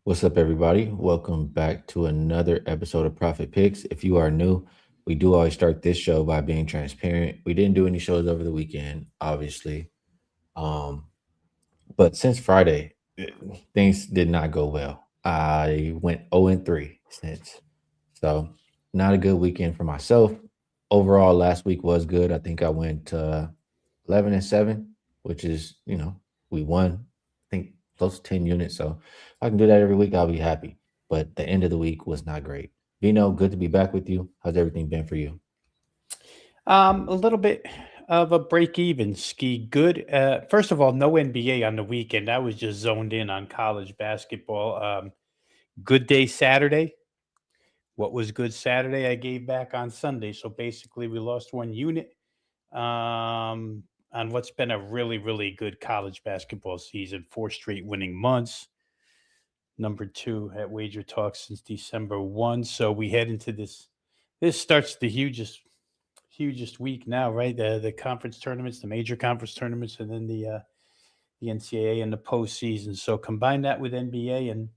What's up, everybody? Welcome back to another episode of Profit Picks. If you are new, we do always start this show by being transparent. We didn't do any shows over the weekend, obviously. Um, but since Friday, things did not go well. I went 0-3 since. So, not a good weekend for myself. Overall, last week was good. I think I went 11-7, which is, we won, I think, close to 10 units. So, if I can do that every week, I'll be happy. But the end of the week was not great. Vino, good to be back with you. How's everything been for you? A little bit of a break even ski. Good. First of all, no NBA on the weekend. I was just zoned in on college basketball. Good day Saturday. What was good Saturday, I gave back on Sunday. So basically, we lost one unit on what's been a really, really good college basketball season. 4 straight winning months. Number two at WagerTalk since December 1. So we head into this. This starts the hugest week now, right? The conference tournaments, the major conference tournaments, and then the NCAA and the postseason. So combine that with NBA, and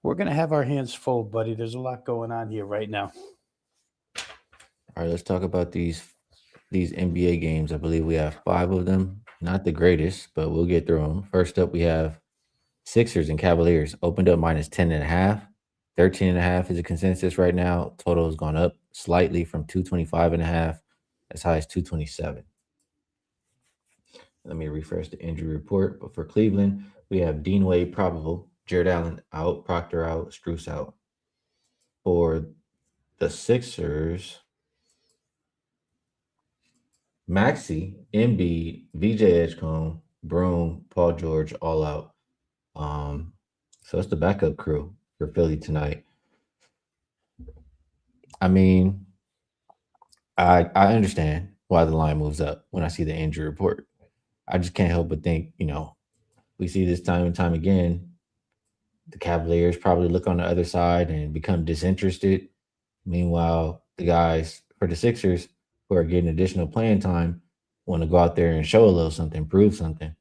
we're gonna have our hands full, buddy. There's a lot going on here right now. All right, let's talk about these NBA games. I believe we have five of them. Not the greatest, but we'll get through them. First up, we have Sixers and Cavaliers opened up minus 10.5. 13.5 is a consensus right now. Total has gone up slightly from 225.5 as high as 227. Let me refresh the injury report. But for Cleveland, we have Dean Wade probable, Jared Allen out, Proctor out, Struce out. For the Sixers, Maxi, Embiid, VJ Edgecombe, Broom, Paul George all out. So it's the backup crew for Philly tonight. I mean, I understand why the line moves up when I see the injury report. I just can't help but think, we see this time and time again. The Cavaliers probably look on the other side and become disinterested. Meanwhile, the guys for the Sixers who are getting additional playing time want to go out there and show a little something, prove something.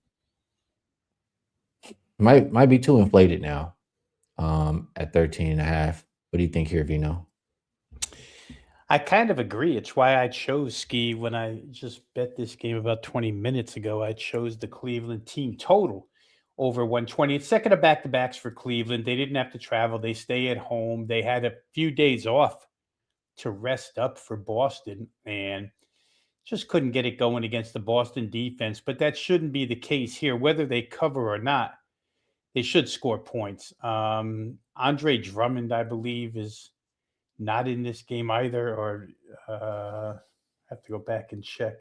Might be too inflated now at 13.5. What do you think here, Vino? I kind of agree. It's why I chose Ski when I just bet this game about 20 minutes ago. I chose the Cleveland team total over 120. It's second of back to backs for Cleveland. They didn't have to travel, they stay at home. They had a few days off to rest up for Boston and just couldn't get it going against the Boston defense. But that shouldn't be the case here. Whether they cover or not, they should score points. Andre Drummond, I believe, is not in this game either, or I have to go back and check.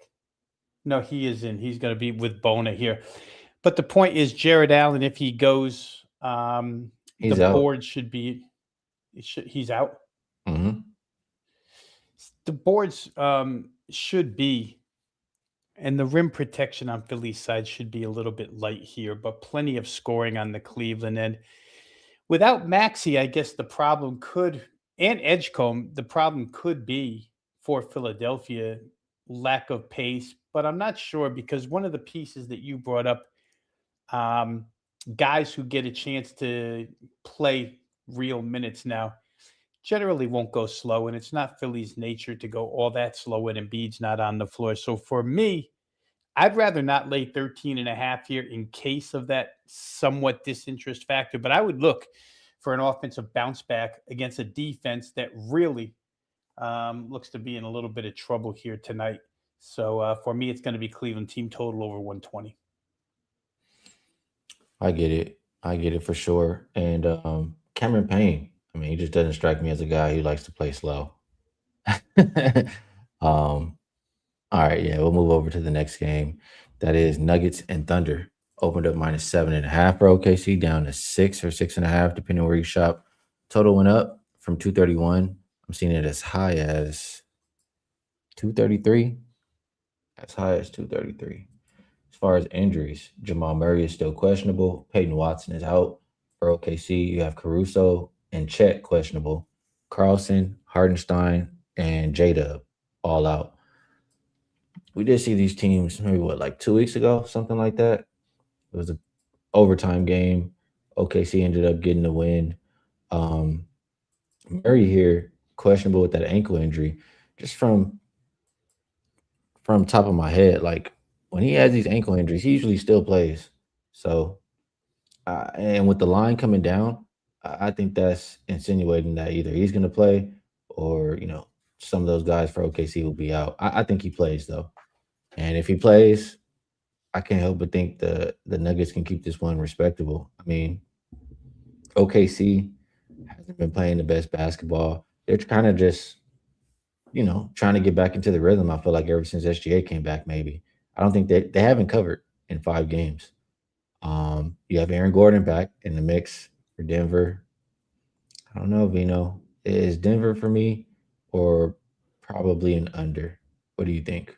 No, he is in. He's going to be with Bona here. But the point is, Jared Allen, if he goes, the He's out. board should be. He's out. Hmm. The boards should be, and the rim protection on Philly's side should be a little bit light here, but plenty of scoring on the Cleveland end. Without Maxi, I guess the problem could, and Edgecombe, the problem could be for Philadelphia lack of pace, but I'm not sure because one of the pieces that you brought up, um, guys who get a chance to play real minutes now generally won't go slow, and it's not Philly's nature to go all that slow when Embiid's not on the floor. So for me, I'd rather not lay 13.5 here in case of that somewhat disinterest factor, but I would look for an offensive bounce back against a defense that really looks to be in a little bit of trouble here tonight. So for me, it's going to be Cleveland team total over 120. I get it. I get it for sure. And Cameron Payne, I mean, he just doesn't strike me as a guy who likes to play slow. All right, yeah, we'll move over to the next game. That is Nuggets and Thunder. Opened up minus 7.5 for OKC, down to 6 or 6.5, depending on where you shop. Total went up from 231. I'm seeing it as high as 233. As high as 233. As far as injuries, Jamal Murray is still questionable. Peyton Watson is out for OKC. You have Caruso and Chet questionable. Carlson, Hardenstein, and J Dub all out. We did see these teams maybe like 2 weeks ago, something like that. It was an overtime game. OKC ended up getting the win. Um, Murray here questionable with that ankle injury. Just from top of my head, like when he has these ankle injuries, he usually still plays. So and with the line coming down, I think that's insinuating that either he's going to play or some of those guys for OKC will be out. I think he plays though, and if he plays, I can't help but think the Nuggets can keep this one respectable. I mean, OKC hasn't been playing the best basketball. They're kind of just trying to get back into the rhythm. I feel like ever since SGA came back, maybe I don't think they haven't covered in 5 games. You have Aaron Gordon back in the mix for Denver. I don't know, Vino. Is Denver for me or probably an under? What do you think?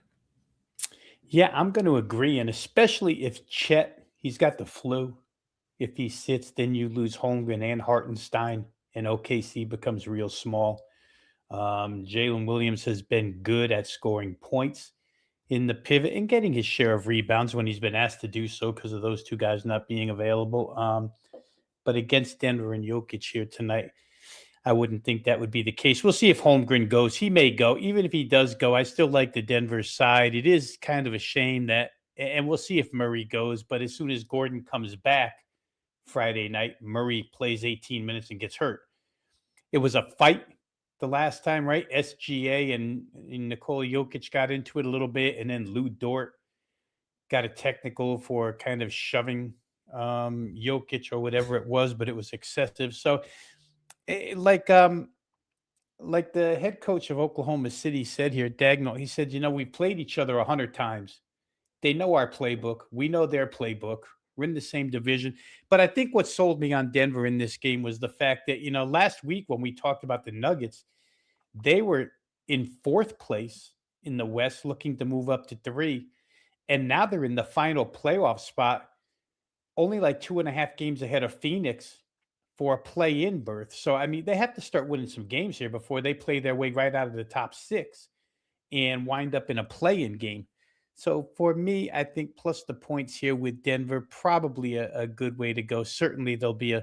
Yeah, I'm going to agree. And especially if Chet, he's got the flu. If he sits, then you lose Holmgren and Hartenstein, and OKC becomes real small. Jalen Williams has been good at scoring points in the pivot and getting his share of rebounds when he's been asked to do so because of those two guys not being available. But against Denver and Jokic here tonight, I wouldn't think that would be the case. We'll see if Holmgren goes. He may go. Even if he does go, I still like the Denver side. It is kind of a shame that, and we'll see if Murray goes. But as soon as Gordon comes back Friday night, Murray plays 18 minutes and gets hurt. It was a fight the last time, right? SGA and Nikola Jokic got into it a little bit, and then Lou Dort got a technical for kind of shoving Jokic or whatever it was, but it was excessive. So, eh, like um, like the head coach of Oklahoma City said here, Dagnall, he said, we played each other 100 times. They know our playbook. We know their playbook. We're in the same division. But I think what sold me on Denver in this game was the fact that, last week when we talked about the Nuggets, they were in fourth place in the West, looking to move up to three. And now they're in the final playoff spot, only like 2.5 games ahead of Phoenix for a play in berth. So, I mean, they have to start winning some games here before they play their way right out of the top six and wind up in a play in game. So for me, I think plus the points here with Denver, probably a good way to go. Certainly there'll be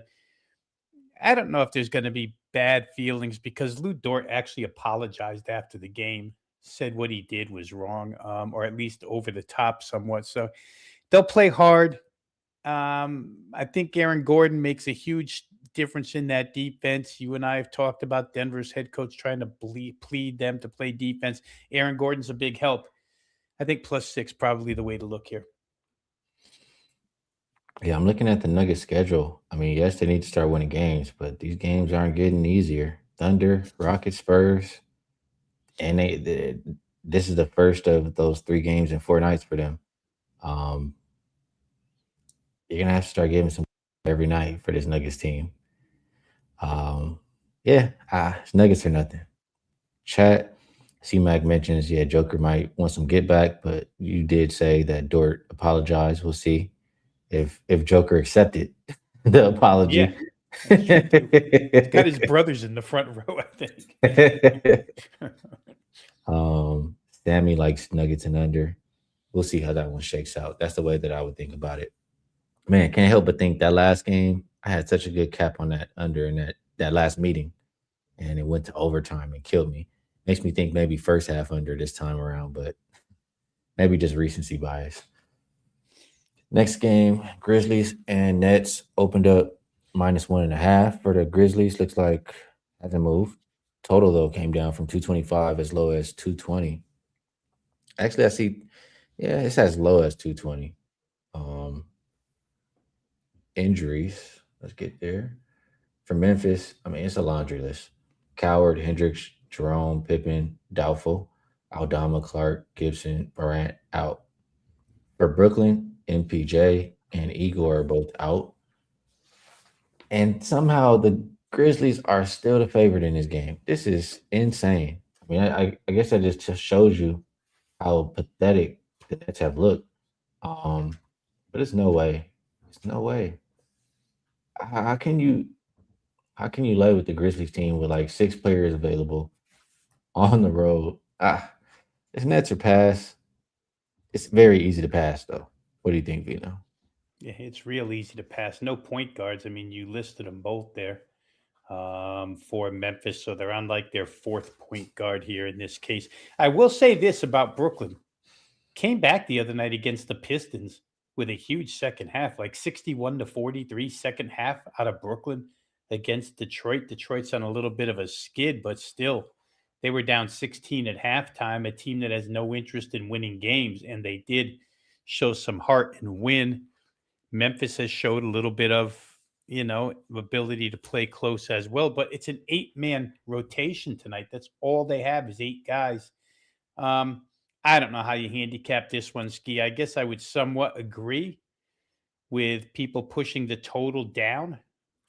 I don't know if there's going to be bad feelings because Lou Dort actually apologized after the game, said what he did was wrong, or at least over the top somewhat. So they'll play hard. I think Aaron Gordon makes a huge difference in that defense. You and I have talked about Denver's head coach trying to plead them to play defense. Aaron Gordon's a big help. I think +6 probably the way to look here. Yeah, I'm looking at the Nuggets schedule. I mean, yes, they need to start winning games, but these games aren't getting easier. Thunder, Rockets, Spurs, and this is the first of those 3 games in 4 nights for them. Um, you're gonna have to start giving some every night for this Nuggets team. Um, yeah, Nuggets or nothing. Chat. C Mac mentions, yeah, Joker might want some get back, but you did say that Dort apologized. We'll see if Joker accepted the Yeah, apology. that's true too. He's got his brothers in the front row, I think. Sammy likes Nuggets and under. We'll see how that one shakes out. That's the way that I would think about it. Man, can't help but think that last game, I had such a good cap on that under in that last meeting, and it went to overtime and killed me. Makes me think maybe first half under this time around, but maybe just recency bias. Next game, Grizzlies and Nets opened up -1.5 for the Grizzlies. Looks like hasn't moved. Total though came down from 225 as low as 220. Actually, I see. Yeah, it's as low as 220. Um, Injuries. Let's get there. For Memphis, I mean, it's a laundry list. Coward, Hendricks, Jerome, Pippen, doubtful. Aldama, Clark, Gibson, Durant out. For Brooklyn, MPJ and Igor are both out. And somehow the Grizzlies are still the favorite in this game. This is insane. I mean, I guess that just shows you how pathetic the Nets have looked. Um, but it's no way. It's no way. How can you lay with the Grizzlies team with like 6 players available on the road? This Nets are pass. It's very easy to pass though. What do you think, Vino? Yeah, it's real easy to pass. No point guards. I mean, you listed them both there for Memphis. So they're on like their fourth point guard here in this case. I will say this about Brooklyn. Came back the other night against the Pistons with a huge second half, like 61 to 43 second half out of Brooklyn against Detroit. Detroit's on a little bit of a skid, but still, they were down 16 at halftime, a team that has no interest in winning games, and they did show some heart and win. Memphis has showed a little bit of, ability to play close as well, but it's an eight-man rotation tonight. That's all they have is eight guys. Um, I don't know how you handicap this one, Ski. I guess I would somewhat agree with people pushing the total down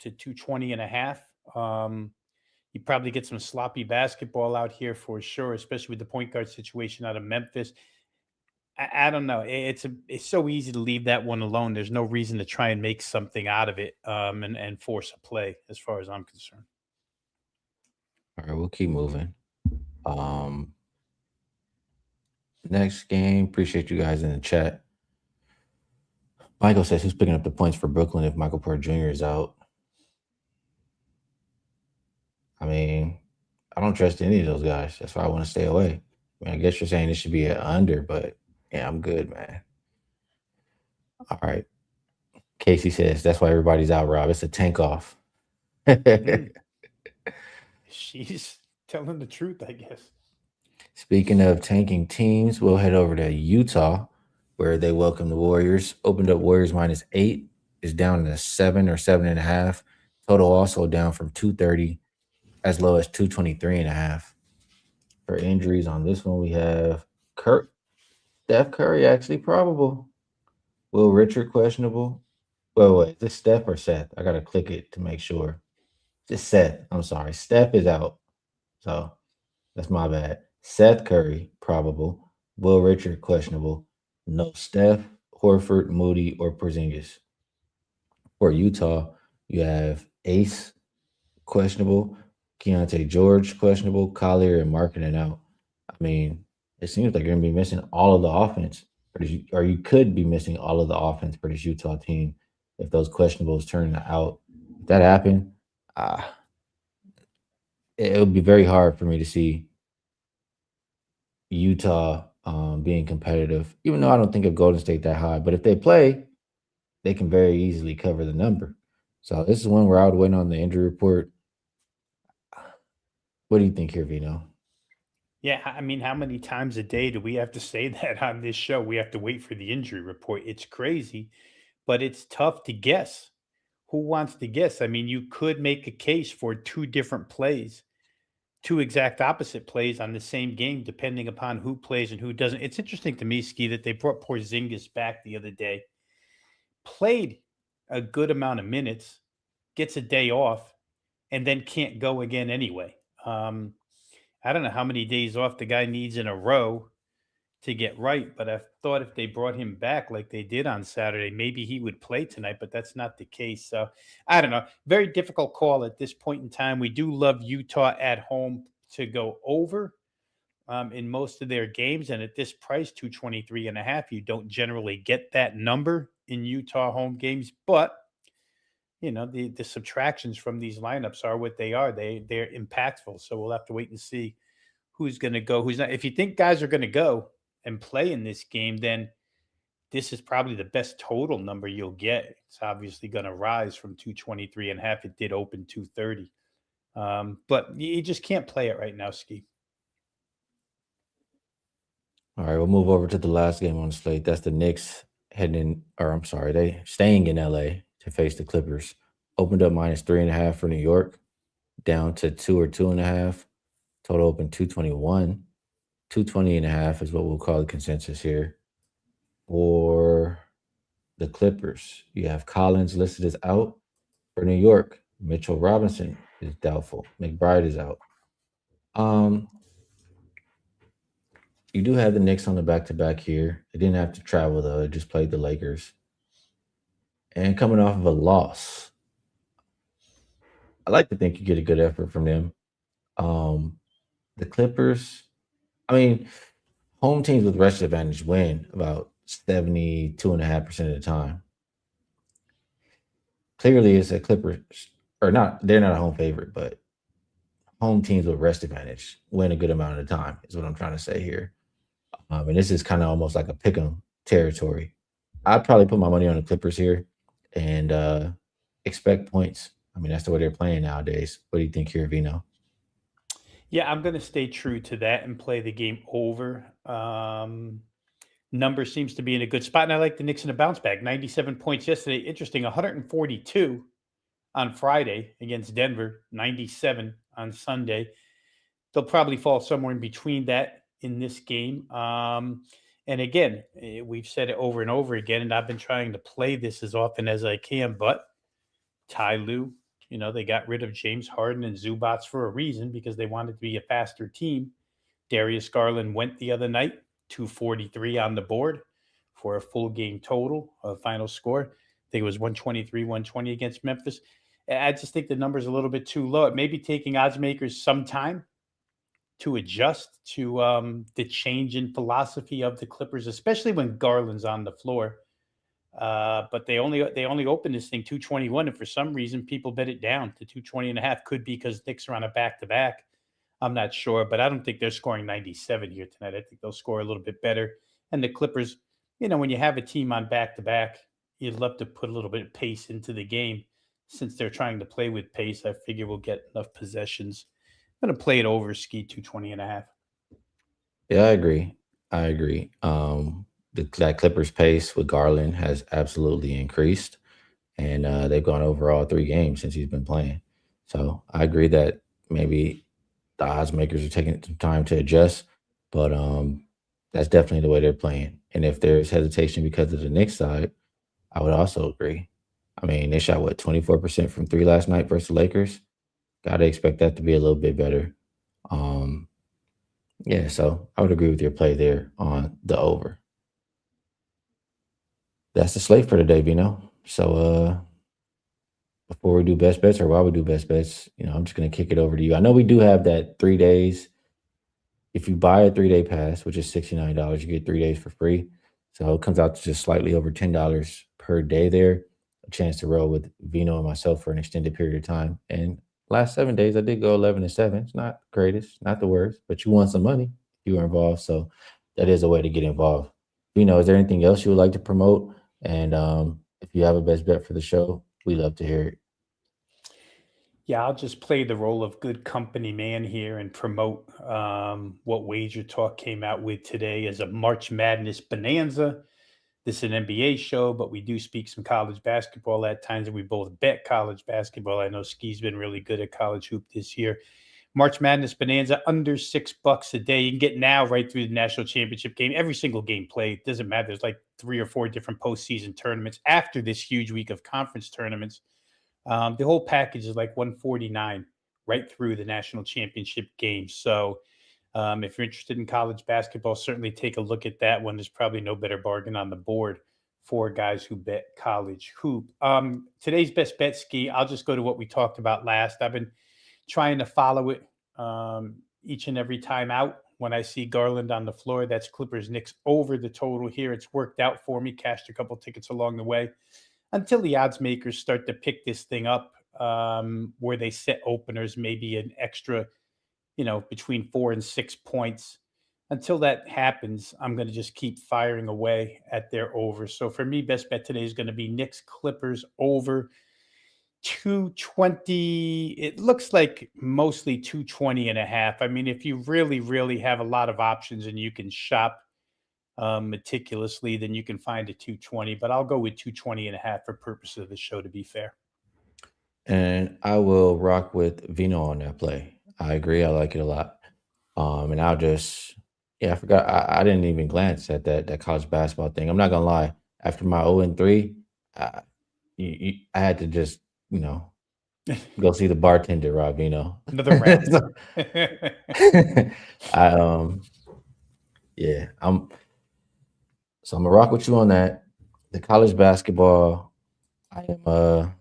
to 220 and a half. You probably get some sloppy basketball out here for sure, especially with the point guard situation out of Memphis. I don't know. It's so easy to leave that one alone. There's no reason to try and make something out of it and force a play, as far as I'm concerned. All right, we'll keep moving. Um, Next game. Appreciate you guys in the chat. Michael says who's picking up the points for Brooklyn if Michael Porter Jr. is out. I mean, I don't trust any of those guys. That's why I want to stay away. I mean, I guess you're saying it should be an under, but yeah, I'm good, man. All right. Casey says that's why everybody's out, Rob. It's a tank off. Mm, she's telling the truth, I guess. Speaking of tanking teams, we'll head over to Utah, where they welcome the Warriors. Opened up Warriors -8, is down to 7 or 7.5. Total also down from 230 as low as 223.5. For injuries on this one, we have Steph Curry actually probable. Will Richard questionable. Wait, is this Steph or Seth? I gotta click it to make sure. Just Seth. I'm sorry. Steph is out. So that's my bad. Seth Curry, probable. Will Richard, questionable. No Steph, Horford, Moody, or Porzingis. For Utah, you have Ace, questionable. Keontae George, questionable. Collier and Markkinen out. I mean, it seems like you're going to be missing all of the offense. Or you could be missing all of the offense for this Utah team if those questionables turn out. If that happened, uh, it would be very hard for me to see Utah being competitive, even though I don't think of Golden State that high. But if they play, they can very easily cover the number. So this is one where I would wait on the injury report. What do you think here, Vino? Yeah, I mean, how many times a day do we have to say that on this show? We have to wait for the injury report. It's crazy, but it's tough to guess. Who wants to guess? I mean, you could make a case for two different plays, two exact opposite plays on the same game, depending upon who plays and who doesn't. It's interesting to me, Ski, that they brought Porzingis back the other day, played a good amount of minutes, gets a day off, and then can't go again anyway. I don't know how many days off the guy needs in a row to get right, but I thought if they brought him back like they did on Saturday, maybe he would play tonight, but that's not the case. So I don't know. Very difficult call at this point in time. We do love Utah at home to go over in most of their games. And at this price, 223.5, you don't generally get that number in Utah home games, but the subtractions from these lineups are what they are. They're impactful. So we'll have to wait and see who's going to go, who's not. If you think guys are going to go and play in this game, then this is probably the best total number you'll get. It's obviously going to rise from 223.5. It did open 230. But you just can't play it right now, Ski. All right, we'll move over to the last game on the slate. That's the Knicks they staying in LA to face the Clippers. Opened up -3.5 for New York, down to 2 or 2.5. Total open 221. 220.5 is what we'll call the consensus here. For the Clippers, you have Collins listed as out. For New York, Mitchell Robinson is doubtful. McBride is out. You do have the Knicks on the back-to-back here. They didn't have to travel, though. They just played the Lakers. And coming off of a loss, I like to think you get a good effort from them. The Clippers, I mean, home teams with rush advantage win about 72.5% of the time. clearly it's a Clippers or not. They're not a home favorite, but home teams with rest advantage win a good amount of the time. Is what I'm trying to say here. And this is kind of almost like a pick 'em territory. I'd probably put my money on the Clippers here and expect points. I mean, that's the way they're playing nowadays. What do you think here, Vino? Yeah, I'm going to stay true to that and play the game over. Number seems to be in a good spot, and I like the Knicks in a bounce back. 97 points yesterday. Interesting, 142 on Friday against Denver, 97 on Sunday. They'll probably fall somewhere in between that in this game. And again, we've said it over and over again, and I've been trying to play this as often as I can, but Ty Lue, they got rid of James Harden and Zubats for a reason because they wanted to be a faster team. Darius Garland went the other night, 243 on the board for a full game total, a final score. I think it was 123, 120 against Memphis. I just think the number's a little bit too low. It may be taking odds makers some time to adjust to the change in philosophy of the Clippers, especially when Garland's on the floor. But they only opened this thing 221, and for some reason people bet it down to 220 and a half. Could be because Knicks are on a back to back. I'm not sure, but I don't think they're scoring 97 here tonight. I think they'll score a little bit better. And the Clippers, when you have a team on back to back, you'd love to put a little bit of pace into the game. Since they're trying to play with pace, I figure we'll get enough possessions. I'm going to play it over Skee 220 and a half. Yeah, I agree. I agree. That Clippers pace with Garland has absolutely increased, and they've gone over all three games since he's been playing. So I agree that maybe the odds makers are taking some time to adjust, but that's definitely the way they're playing. And if there's hesitation because of the Knicks side, I would also agree. I mean, they shot what 24% from three last night versus the Lakers. Got to expect that to be a little bit better. Um, yeah, so I would agree with your play there on the over. That's the slate for today, Vino. So before we do best bets or while we do best bets, I'm just gonna kick it over to you. I know we do have that 3 days. If you buy a 3 day pass, which is $69, you get 3 days for free. So it comes out to just slightly over $10 per day there. A chance to roll with Vino and myself for an extended period of time. And last 7 days, I did go 11-7. It's not the greatest, not the worst, but you won some money. You were involved. So that is a way to get involved. Vino, is there anything else you would like to promote? And if you have a best bet for the show, we love to hear it. Yeah, I'll just play the role of good company man here and promote what Wager Talk came out with today as a March Madness bonanza. This is an NBA show, but we do speak some college basketball at times, and we both bet college basketball. I know Skee's been really good at college hoop this year. March Madness bonanza under $6 a day. You can get now right through the national championship game. Every single game played doesn't matter. There's like 3 or 4 different postseason tournaments after this huge week of conference tournaments. The whole package is like 149 right through the national championship game. So if you're interested in college basketball, certainly take a look at that one. There's probably no better bargain on the board for guys who bet college hoop. Today's best bet, Skee, I'll just go to what we talked about last. I've been trying to follow it each and every time out. When I see Garland on the floor, that's Clippers Knicks over the total here. It's worked out for me. Cashed a couple tickets along the way until the odds makers start to pick this thing up where they set openers, maybe an extra, between 4 and 6 points. Until that happens, I'm going to just keep firing away at their over. So for me, best bet today is going to be Knicks Clippers over 220. It looks like mostly 220 and a half. I mean, if you really, really have a lot of options and you can shop meticulously, then you can find a 220, but I'll go with 220 and a half for purposes of the show, to be fair. And I will rock with Vino on that play. I agree. I like it a lot. And I'll just, yeah, I forgot. I didn't even glance at that college basketball thing. I'm not gonna lie. After my 0-3, I, I had to just, go see the bartender, Rob Vino. Another round. I yeah, so I'm gonna rock with you on that. The college basketball, I am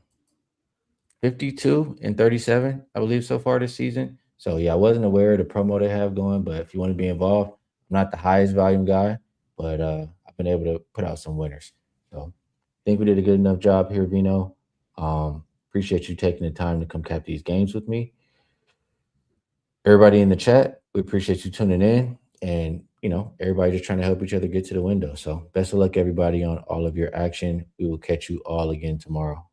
52-37, I believe, so far this season. So yeah, I wasn't aware of the promo they have going, but if you want to be involved, I'm not the highest volume guy, but I've been able to put out some winners. So I think we did a good enough job here, Vino. Appreciate you taking the time to come cap these games with me. Everybody in the chat, we appreciate you tuning in. And, everybody just trying to help each other get to the window. So best of luck, everybody, on all of your action. We will catch you all again tomorrow.